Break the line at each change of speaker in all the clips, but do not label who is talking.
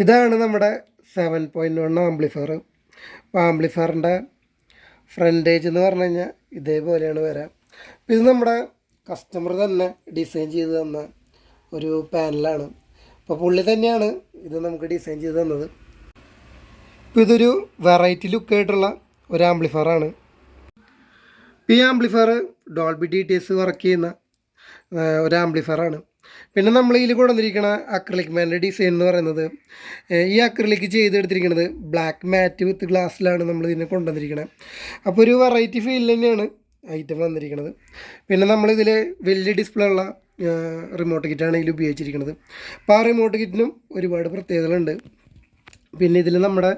ഇതാണ് നമ്മുടെ 7.1 ആംപ്ലിഫയർ. അപ്പോൾ ആംപ്ലിഫയറിൻ്റെ ഫ്രണ്ടേജ് എന്ന് പറഞ്ഞു കഴിഞ്ഞാൽ ഇതേപോലെയാണ് വരാം. അപ്പോൾ ഇത് നമ്മുടെ കസ്റ്റമർ തന്നെ ഡിസൈൻ ചെയ്ത് തന്ന ഒരു പാനലാണ്. അപ്പോൾ പുള്ളി തന്നെയാണ് ഇത് നമുക്ക് ഡിസൈൻ ചെയ്ത് തന്നത്. ഇപ്പോൾ ഇതൊരു വെറൈറ്റി ലുക്കായിട്ടുള്ള ഒരു ആംപ്ലിഫയറാണ്. ഈ ആംപ്ലിഫയർ ഡോൾബി DTS വർക്ക് ചെയ്യുന്ന ഒരു ആംപ്ലിഫയറാണ്. പിന്നെ നമ്മൾ ഇതിൽ കൊണ്ടുവന്നിരിക്കുന്ന അക്രിലിക് മാൻ്റെ ഡിസൈൻ എന്ന് പറയുന്നത്, ഈ അക്രിലിക് ചെയ്തെടുത്തിരിക്കുന്നത് ബ്ലാക്ക് മാറ്റ് വിത്ത് ഗ്ലാസ്സിലാണ് നമ്മൾ ഇതിനെ കൊണ്ടുവന്നിരിക്കുന്നത്. അപ്പോൾ ഒരു വെറൈറ്റി ഫീൽ തന്നെയാണ് ഐറ്റം വന്നിരിക്കുന്നത്. പിന്നെ നമ്മളിതിൽ വലിയ ഡിസ്പ്ലേ ഉള്ള റിമോട്ട് കിറ്റാണ് ഇതിൽ ഉപയോഗിച്ചിരിക്കുന്നത്. അപ്പോൾ ആ റിമോട്ട് കിറ്റിനും ഒരുപാട് പ്രത്യേകതകളുണ്ട്. പിന്നെ ഇതിൽ നമ്മുടെ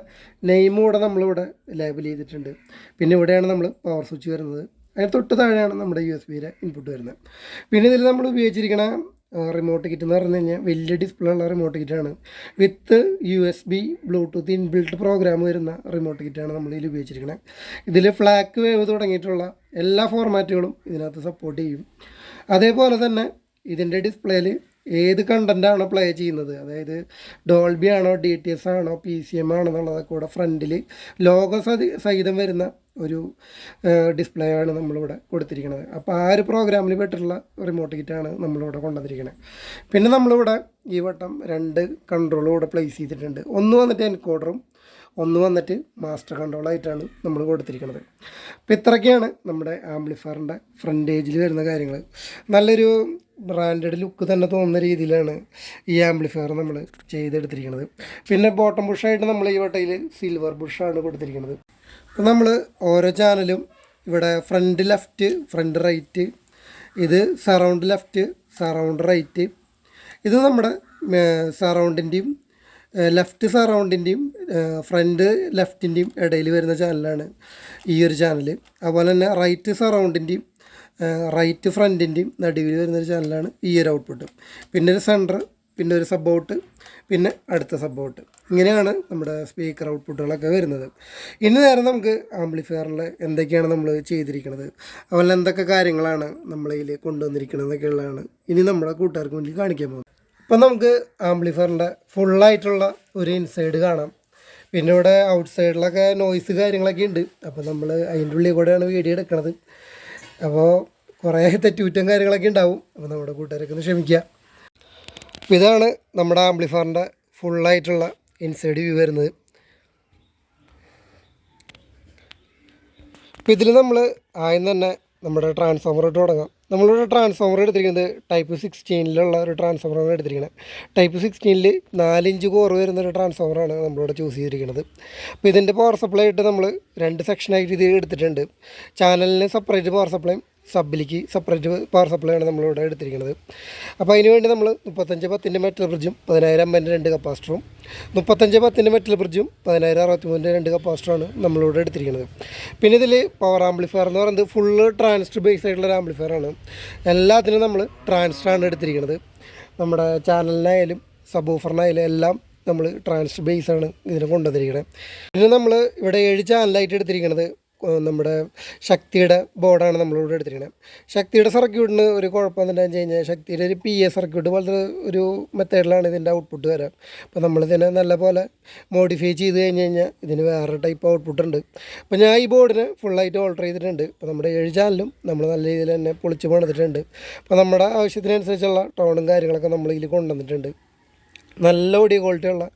നെയിം കൂടെ നമ്മളിവിടെ ലേബൽ ചെയ്തിട്ടുണ്ട്. പിന്നെ ഇവിടെയാണ് നമ്മൾ പവർ സ്വിച്ച് വരുന്നത്. അതിന് തൊട്ട് താഴെയാണ് നമ്മുടെ USB-യുടെ ഇൻപുട്ട് വരുന്നത്. പിന്നെ ഇതിൽ നമ്മൾ ഉപയോഗിച്ചിരിക്കുന്ന റിമോട്ട് കിറ്റ് എന്ന് പറഞ്ഞു കഴിഞ്ഞാൽ വലിയ ഡിസ്പ്ലേ ഉള്ള റിമോട്ട് കിറ്റാണ്. വിത്ത് USB ബ്ലൂടൂത്ത് ഇൻബിൽട്ട് പ്രോഗ്രാം വരുന്ന റിമോട്ട് കിറ്റാണ് നമ്മൾ ഇതിൽ ഉപയോഗിച്ചിരിക്കുന്നത്. ഇതിൽ ഫ്ലാക്ക് വേവ് തുടങ്ങിയിട്ടുള്ള എല്ലാ ഫോർമാറ്റുകളും ഇതിനകത്ത് സപ്പോർട്ട് ചെയ്യും. അതേപോലെ തന്നെ ഇതിൻ്റെ ഡിസ്പ്ലേയിൽ ഏത് കണ്ടൻ്റാണോ പ്ലേ ചെയ്യുന്നത്, അതായത് ഡോൾബി ആണോ DTS ആണോ PCM ആണോ എന്നുള്ളതൊക്കെ കൂടെ ഫ്രണ്ടിൽ ലോഗോ സഹിതം വരുന്ന ഒരു ഡിസ്പ്ലേ ആണ് നമ്മളിവിടെ കൊടുത്തിരിക്കുന്നത്. അപ്പോൾ ആ ഒരു പ്രോഗ്രാമിൽ പെട്ടിട്ടുള്ള റിമോട്ട് കിറ്റാണ് നമ്മളിവിടെ കൊണ്ടുവന്നിരിക്കുന്നത്. പിന്നെ നമ്മളിവിടെ ഈ വട്ടം 2 കൺട്രോളും ഇവിടെ പ്ലേസ് ചെയ്തിട്ടുണ്ട്. ഒന്ന് വന്നിട്ട് എൻകോഡറും ഒന്ന് വന്നിട്ട് മാസ്റ്റർ കൺട്രോളായിട്ടാണ് നമ്മൾ കൊടുത്തിരിക്കുന്നത്. അപ്പോൾ ഇത്രയൊക്കെയാണ് നമ്മുടെ ആംപ്ലിഫയറിൻ്റെ ഫ്രണ്ടേജിൽ വരുന്ന കാര്യങ്ങൾ. നല്ലൊരു ബ്രാൻഡഡ് ലുക്ക് തന്നെ തോന്നുന്ന രീതിയിലാണ് ഈ ആംപ്ലിഫയർ നമ്മൾ ചെയ്തെടുത്തിരിക്കുന്നത്. പിന്നെ ബോട്ടം ബുഷായിട്ട് നമ്മൾ ഈ വട്ടയിൽ സിൽവർ ബുഷാണ് കൊടുത്തിരിക്കുന്നത്. അപ്പോൾ നമ്മൾ ഓരോ ചാനലും ഇവിടെ ഫ്രണ്ട് ലെഫ്റ്റ്, ഫ്രണ്ട് റൈറ്റ്, ഇത് സറൗണ്ട് ലെഫ്റ്റ്, സറൗണ്ട് റൈറ്റ്, ഇത് നമ്മുടെ സറൗണ്ടിൻ്റെയും ലെഫ്റ്റ് സറൗണ്ടിൻ്റെയും ഫ്രണ്ട് ലെഫ്റ്റിൻ്റെയും ഇടയിൽ വരുന്ന ചാനലാണ് ഈ ഒരു ചാനൽ. അതുപോലെ തന്നെ റൈറ്റ് സറൗണ്ടിൻ്റെയും റൈറ്റ് ഫ്രണ്ടിൻ്റെയും നടുവിൽ വരുന്നൊരു ചാനലാണ് ഈ ഒരു ഔട്ട്പുട്ട്. പിന്നെ ഒരു സെൻറ്റർ, പിന്നെ ഒരു സബ് ഔട്ട്, പിന്നെ അടുത്ത സബ് ഔട്ട്. ഇങ്ങനെയാണ് നമ്മുടെ സ്പീക്കർ ഔട്ട്പുട്ടുകളൊക്കെ വരുന്നത്. ഇനി നേരെ നമുക്ക് ആംപ്ലിഫയറിൽ എന്തൊക്കെയാണ് നമ്മൾ ചെയ്തിരിക്കുന്നത്, അതുപോലെ എന്തൊക്കെ കാര്യങ്ങളാണ് നമ്മളതിൽ കൊണ്ടുവന്നിരിക്കുന്നത് എന്നൊക്കെയുള്ളതാണ് ഇനി നമ്മുടെ കൂട്ടുകാർക്ക് മുന്നിൽ കാണിക്കാൻ പോകുന്നത്. അപ്പം നമുക്ക് ആംപ്ലിഫയറിൻ്റെ ഫുള്ളായിട്ടുള്ള ഒരു ഇൻസൈഡ് കാണാം. പിന്നെ ഇവിടെ ഔട്ട് സൈഡിലൊക്കെ നോയ്സ് കാര്യങ്ങളൊക്കെ ഉണ്ട്. അപ്പോൾ നമ്മൾ അതിൻ്റെ ഉള്ളിൽ കൂടെയാണ് വീഡിയോ എടുക്കുന്നത്. അപ്പോൾ കുറേ തെറ്റുകുറ്റം കാര്യങ്ങളൊക്കെ ഉണ്ടാവും. അപ്പോൾ നമ്മുടെ കൂട്ടുകാരൊക്കെ ഒന്ന് ക്ഷമിക്കുക. അപ്പോൾ ഇതാണ് നമ്മുടെ ആംപ്ലിഫയറിൻ്റെ ഫുള്ളായിട്ടുള്ള ഇൻസൈഡ് വ്യൂ വരുന്നത്. അപ്പോൾ ഇതിൽ നമ്മൾ ആദ്യം തന്നെ നമ്മുടെ ട്രാൻസ്ഫോമർ ഇട്ട് തുടങ്ങാം. നമ്മളിവിടെ ട്രാൻസ്ഫോമർ എടുത്തിരിക്കുന്നത് ടൈപ്പ് 16 ഒരു ട്രാൻസ്ഫോമറാണ് എടുത്തിരിക്കുന്നത്. ടൈപ്പ് 16 4 ഇഞ്ച് കോർ വരുന്നൊരു ട്രാൻസ്ഫോമറാണ് നമ്മളിവിടെ ചൂസ് ചെയ്തിരിക്കുന്നത്. അപ്പോൾ ഇതിൻ്റെ പവർ സപ്ലൈ ആയിട്ട് നമ്മൾ 2 സെക്ഷനായിട്ട് ഇത് എടുത്തിട്ടുണ്ട്. ചാനലിന് സെപ്പറേറ്റ് പവർ സപ്ലൈയും സബിലേക്ക് സെപ്പറേറ്റ് പവർ സപ്ലൈ ആണ് നമ്മളിവിടെ എടുത്തിരിക്കുന്നത്. അപ്പോൾ അതിന് വേണ്ടി നമ്മൾ 3510 മെറ്റൽ ബ്രിഡ്ജും 10,000 2 കപ്പാസിറ്ററും 3510 മെറ്റൽ ബ്രിഡ്ജും 10,063 2 കപ്പാസിറ്ററാണ് നമ്മളിവിടെ എടുത്തിരിക്കുന്നത്. പിന്നെ ഇതിൽ പവർ ആംപ്ലിഫയർ എന്ന് പറയുന്നത് ഫുള്ള് ട്രാൻസിസ്റ്റർ ബേസ് ആയിട്ടുള്ളൊരു ആംപ്ലിഫയറാണ്. എല്ലാത്തിനും നമ്മൾ ട്രാൻസിസ്റ്ററാണ് എടുത്തിരിക്കുന്നത്. നമ്മുടെ ചാനലിനായാലും സബ് ഓഫറിനായാലും എല്ലാം നമ്മൾ ട്രാൻസിസ്റ്റർ ബേസാണ് ഇതിനെ കൊണ്ടുവന്നിരിക്കുന്നത്. പിന്നെ നമ്മൾ ഇവിടെ 7 ചാനലായിട്ട് എടുത്തിരിക്കുന്നത് നമ്മുടെ ശക്തിയുടെ ബോർഡാണ് നമ്മളിവിടെ എടുത്തിരിക്കുന്നത്. ശക്തിയുടെ സർക്യൂട്ടിന് ഒരു കുഴപ്പം എന്താണെന്ന് വെച്ച് കഴിഞ്ഞാൽ ശക്തിയുടെ ഒരു PA സർക്യൂട്ട് പോലത്തെ ഒരു മെത്തേഡിലാണ് ഇതിൻ്റെ ഔട്ട്പുട്ട് വരാം. അപ്പോൾ നമ്മളിതിനെ നല്ലപോലെ മോഡിഫൈ ചെയ്ത് കഴിഞ്ഞാൽ ഇതിന് വേറെ ടൈപ്പ് ഔട്ട്പുട്ട് ഉണ്ട്. അപ്പോൾ ഞാൻ ഈ ബോർഡിന് ഫുള്ളായിട്ട് ഓൾട്ടർ ചെയ്തിട്ടുണ്ട്. അപ്പോൾ നമ്മുടെ 7 ചാനലും നമ്മൾ നല്ല രീതിയിൽ തന്നെ പൊളിച്ച് പണിതിട്ടുണ്ട്. അപ്പോൾ നമ്മുടെ ആവശ്യത്തിനനുസരിച്ചുള്ള ടോണും കാര്യങ്ങളൊക്കെ നമ്മൾ ഇതിൽ കൊണ്ടുവന്നിട്ടുണ്ട്. നല്ല ഓഡിയോ ക്വാളിറ്റി ഉള്ള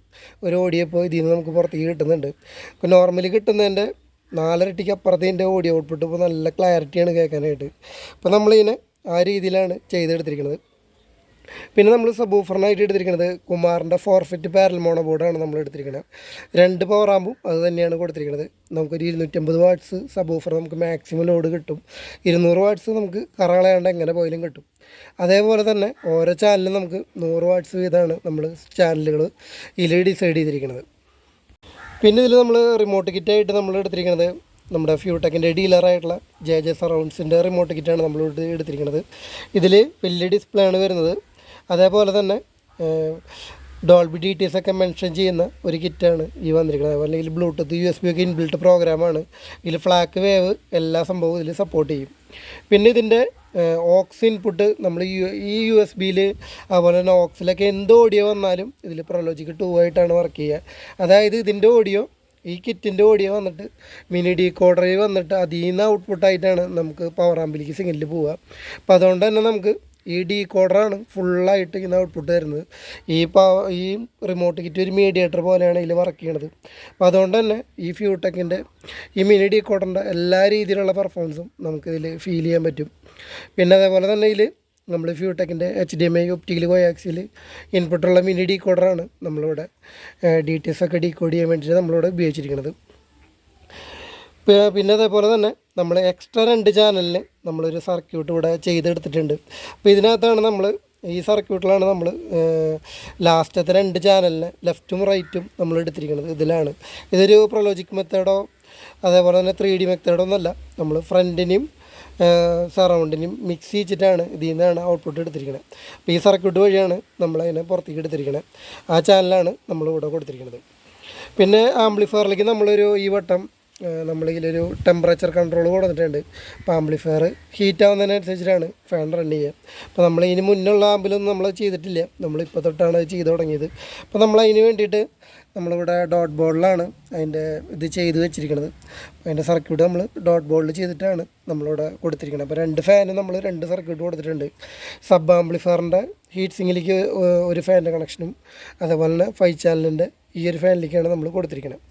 ഒരു ഓഡിയോ ഇപ്പോൾ ഇതിൽ നിന്ന് നമുക്ക് പുറത്തേക്ക് കിട്ടുന്നുണ്ട്. ഇപ്പോൾ നോർമലി കിട്ടുന്നതിൻ്റെ 4 ഇരട്ടിക്ക് അപ്പുറത്തിൻ്റെ ഓഡിയോ ഔട്ട്പുട്ട് ഇപ്പോൾ നല്ല ക്ലാരിറ്റിയാണ് കേൾക്കാനായിട്ട്. അപ്പോൾ നമ്മളിതിനെ ആ രീതിയിലാണ് ചെയ്തെടുത്തിരിക്കുന്നത്. പിന്നെ നമ്മൾ സബ് ഓഫറിനായിട്ട് എടുത്തിരിക്കുന്നത് കുമാറിൻ്റെ 4 പാരൽ മോണോ ബോർഡാണ് നമ്മൾ എടുത്തിരിക്കുന്നത്. 2 പവർ ആകുമ്പോൾ അത് തന്നെയാണ് കൊടുത്തിരിക്കുന്നത്. നമുക്കൊരു 250 വാട്ട്സ് സബ് ഓഫർ നമുക്ക് മാക്സിമം ലോഡ് കിട്ടും. 200 വാട്ട്സ് നമുക്ക് കറകളയാണ്ട് എങ്ങനെ പോയാലും കിട്ടും. അതേപോലെ തന്നെ ഓരോ ചാനലിലും നമുക്ക് 100 വാട്ട്സ് വീതമാണ് നമ്മൾ ചാനലുകൾ ഇതിൽ ഡിസൈഡ് ചെയ്തിരിക്കുന്നത്. പിന്നെ ഇതിൽ നമ്മൾ റിമോട്ട് കിറ്റായിട്ട് നമ്മൾ എടുത്തിരിക്കുന്നത് നമ്മുടെ ഫ്യൂടെക്കിൻ്റെ ഡീലറായിട്ടുള്ള JJ സറൗണ്ട്സിൻ്റെ റിമോട്ട് കിറ്റാണ് നമ്മൾ എടുത്തിരിക്കുന്നത്. ഇതിൽ വലിയ ഡിസ്പ്ലേ ആണ് വരുന്നത്. അതേപോലെ തന്നെ ഡോൾബി DTS ഒക്കെ മെൻഷൻ ചെയ്യുന്ന ഒരു കിറ്റാണ് ഈ വന്നിരിക്കുന്നത്. അതുപോലെ ഇതിൽ ബ്ലൂടൂത്ത് USB ഒക്കെ ഇൻബിൽട്ട് പ്രോഗ്രാമാണ്. ഇതിൽ ഫ്ലാക്ക് വേവ് എല്ലാ സംഭവവും ഇതിൽ സപ്പോർട്ട് ചെയ്യും. പിന്നെ ഇതിൻ്റെ ഓക്സ് ഇൻപുട്ട് നമ്മൾ ഈ USB-യിൽ അതുപോലെ തന്നെ ഓക്സിലൊക്കെ എന്ത് ഓഡിയോ വന്നാലും ഇതിൽ പ്രൊലോജിക് 2 ആയിട്ടാണ് വർക്ക് ചെയ്യുക. അതായത് ഇതിൻ്റെ ഓഡിയോ ഈ കിറ്റിൻ്റെ ഓഡിയോ വന്നിട്ട് മിനി ഡീകോഡറിൽ വന്നിട്ട് അതിൽ നിന്ന് ഔട്ട്പുട്ടായിട്ടാണ് നമുക്ക് പവർ ആമ്പിലേക്ക് സിഗ്നൽ പോവുക. അപ്പോൾ അതുകൊണ്ട് തന്നെ നമുക്ക് ഈ ഡീകോഡറാണ് ഫുള്ളായിട്ട് ഇന്ന് ഔട്ട്പുട്ട് തരുന്നത്. ഈ റിമോട്ട് കിറ്റ് ഒരു മീഡിയേറ്റർ പോലെയാണ് ഇതിൽ വർക്ക് ചെയ്യണത്. അപ്പോൾ അതുകൊണ്ട് തന്നെ ഈ ഫ്യൂടെക്കിൻ്റെ ഈ മിനി ഡീകോഡറിൻ്റെ എല്ലാ രീതിയിലുള്ള പെർഫോമൻസും നമുക്കിതിൽ ഫീൽ ചെയ്യാൻ പറ്റും. പിന്നെ അതേപോലെ തന്നെ ഇതിൽ നമ്മൾ ഫ്യൂടെക്കിൻ്റെ HDMI ഒപ്റ്റിക്കൽ കോയാക്സിൽ ഇൻപുട്ടുള്ള മിനി ഡീകോഡറാണ് നമ്മളിവിടെ DTS ഒക്കെ ഡീകോഡ് ചെയ്യാൻ വേണ്ടിയിട്ട് നമ്മളിവിടെ ഉപയോഗിച്ചിരിക്കുന്നത്. പിന്നെ അതേപോലെ തന്നെ നമ്മൾ എക്സ്ട്രാ 2 ചാനലിന് നമ്മളൊരു സർക്യൂട്ട് ഇവിടെ ചെയ്തെടുത്തിട്ടുണ്ട്. അപ്പോൾ ഇതിനകത്താണ് നമ്മൾ ഈ സർക്യൂട്ടിലാണ് നമ്മൾ ലാസ്റ്റത്തെ 2 ചാനലിന് ലെഫ്റ്റും റൈറ്റും നമ്മൾ എടുത്തിരിക്കുന്നത്. ഇതൊരു പ്രൊലോജിക് മെത്തേഡോ അതേപോലെ തന്നെ 3D മെത്തേഡോ ഒന്നല്ല. നമ്മൾ ഫ്രണ്ടിനെയും സറൗണ്ടിനും മിക്സ് ചെയ്തിട്ടാണ് ഇതിൽ നിന്നാണ് ഔട്ട്പുട്ട് എടുത്തിരിക്കുന്നത്. അപ്പോൾ ഈ സർക്യൂട്ട് വഴിയാണ് നമ്മളതിനെ പുറത്തേക്ക് എടുത്തിരിക്കുന്നത്. ആ ചാനലാണ് നമ്മളിവിടെ കൊടുത്തിരിക്കുന്നത്. പിന്നെ ആംപ്ലിഫയറിലേക്ക് നമ്മളൊരു ഈ വട്ടം നമ്മളിതിലൊരു ടെമ്പറേച്ചർ കൺട്രോൾ കൊടുത്തിട്ടുണ്ട്. അപ്പോൾ ആംപ്ലിഫയർ ഹീറ്റ് ആവുന്നതിനനുസരിച്ചിട്ടാണ് ഫാൻ റൺ ചെയ്യുക. അപ്പോൾ നമ്മൾ ഇതിന് മുന്നുള്ള ആമ്പിലൊന്നും നമ്മൾ ചെയ്തിട്ടില്ല, നമ്മളിപ്പോൾ തൊട്ടാണ് അത് ചെയ്ത് തുടങ്ങിയത്. അപ്പോൾ നമ്മളതിന് വേണ്ടിയിട്ട് നമ്മളിവിടെ ഡോട്ട് ബോർഡിലാണ് അതിൻ്റെ ഇത് ചെയ്ത് വെച്ചിരിക്കുന്നത്. അതിൻ്റെ സർക്യൂട്ട് നമ്മൾ ഡോട്ട് ബോർഡിൽ ചെയ്തിട്ടാണ് നമ്മളിവിടെ കൊടുത്തിരിക്കുന്നത്. അപ്പോൾ 2 ഫാന് നമ്മൾ 2 സർക്യൂട്ട് കൊടുത്തിട്ടുണ്ട്. സബ് ആംപ്ലിഫയറിൻ്റെ ഹീറ്റ് സിങ്കിലേക്ക് ഒരു ഫാനിൻ്റെ കണക്ഷനും അതേപോലെ തന്നെ 5 ചാനലിൻ്റെ ഈ ഒരു ഫാനിലേക്കാണ് നമ്മൾ കൊടുത്തിരിക്കുന്നത്.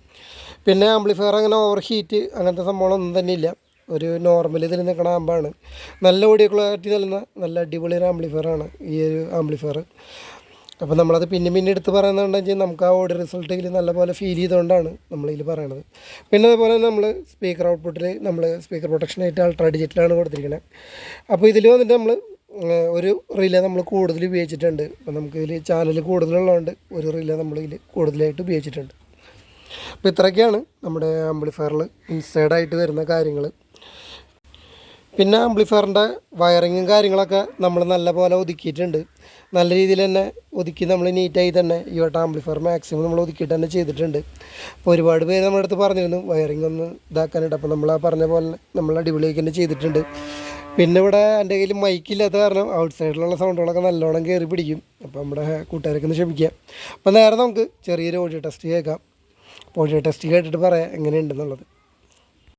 പിന്നെ ആംപ്ലിഫയർ അങ്ങനെ ഓവർ ഹീറ്റ് അങ്ങനത്തെ സംഭവങ്ങളൊന്നും തന്നെ ഇല്ല. ഒരു നോർമൽ ഇതിൽ നിൽക്കുന്ന ആമ്പാണ്. നല്ല ഓഡിയോ ക്ലാരിറ്റി നൽകുന്ന നല്ല അടിപൊളി ഒരു ആംപ്ലിഫയറാണ് ഈ ഒരു ആംപ്ലിഫയർ. അപ്പോൾ നമ്മളത് പിന്നെ എടുത്ത് പറയുന്നുണ്ടെങ്കിൽ നമുക്ക് ആ ഓഡിയോ റിസൾട്ട് ഇതിൽ നല്ലപോലെ ഫീൽ ചെയ്തുകൊണ്ടാണ് നമ്മളിതിൽ പറയണത്. പിന്നെ അതുപോലെ നമ്മൾ സ്പീക്കർ ഔട്ട്പുട്ടിൽ നമ്മൾ സ്പീക്കർ പ്രൊട്ടക്ഷനായിട്ട് അൾട്രാ ഡിജിറ്റലാണ് കൊടുത്തിരിക്കുന്നത്. അപ്പോൾ ഇതിൽ വന്നിട്ട് നമ്മൾ ഒരു റിലേ നമ്മൾ കൂടുതൽ ഉപയോഗിച്ചിട്ടുണ്ട്. അപ്പോൾ നമുക്കിതിൽ ചാനൽ കൂടുതലുള്ളതുകൊണ്ട് ഒരു റിലേ നമ്മളിതിൽ കൂടുതലായിട്ട് ഉപയോഗിച്ചിട്ടുണ്ട്. അപ്പോൾ ഇത്രയൊക്കെയാണ് നമ്മുടെ ആംപ്ലിഫയറിൽ ഇൻസൈഡായിട്ട് വരുന്ന കാര്യങ്ങൾ. പിന്നെ ആംപ്ലിഫയറിൻ്റെ വയറിങ്ങും കാര്യങ്ങളൊക്കെ നമ്മൾ നല്ല പോലെ ഒതുക്കിയിട്ടുണ്ട്. നല്ല രീതിയിൽ തന്നെ ഒതുക്കി നമ്മൾ നീറ്റായി തന്നെ ഈ വട്ടം ആംപ്ലിഫയർ മാക്സിമം നമ്മൾ ഒതുക്കിയിട്ട് തന്നെ ചെയ്തിട്ടുണ്ട്. അപ്പോൾ ഒരുപാട് പേര് നമ്മുടെ അടുത്ത് പറഞ്ഞിരുന്നു വയറിങ് ഒന്ന് ഇതാക്കാനായിട്ട്. അപ്പോൾ നമ്മൾ ആ പറഞ്ഞ പോലെ നമ്മൾ അടിപൊളിയാക്കി തന്നെ ചെയ്തിട്ടുണ്ട്. പിന്നെ ഇവിടെ എൻ്റെ കയ്യിൽ മൈക്കില്ലാത്ത കാരണം ഔട്ട് സൈഡിലുള്ള സൗണ്ടുകളൊക്കെ നല്ലോണം കയറി പിടിക്കും. അപ്പോൾ നമ്മുടെ കൂട്ടുകാരൊക്കെ ഒന്ന് ക്ഷമിക്കുക. അപ്പോൾ നേരെ നമുക്ക് ചെറിയൊരു ഓഡിയോ ടെസ്റ്റ് കേൾക്കാം. ഓഡിയോ ടെസ്റ്റ് കേട്ടിട്ട് പറയാം എങ്ങനെയുണ്ടെന്നുള്ളത്.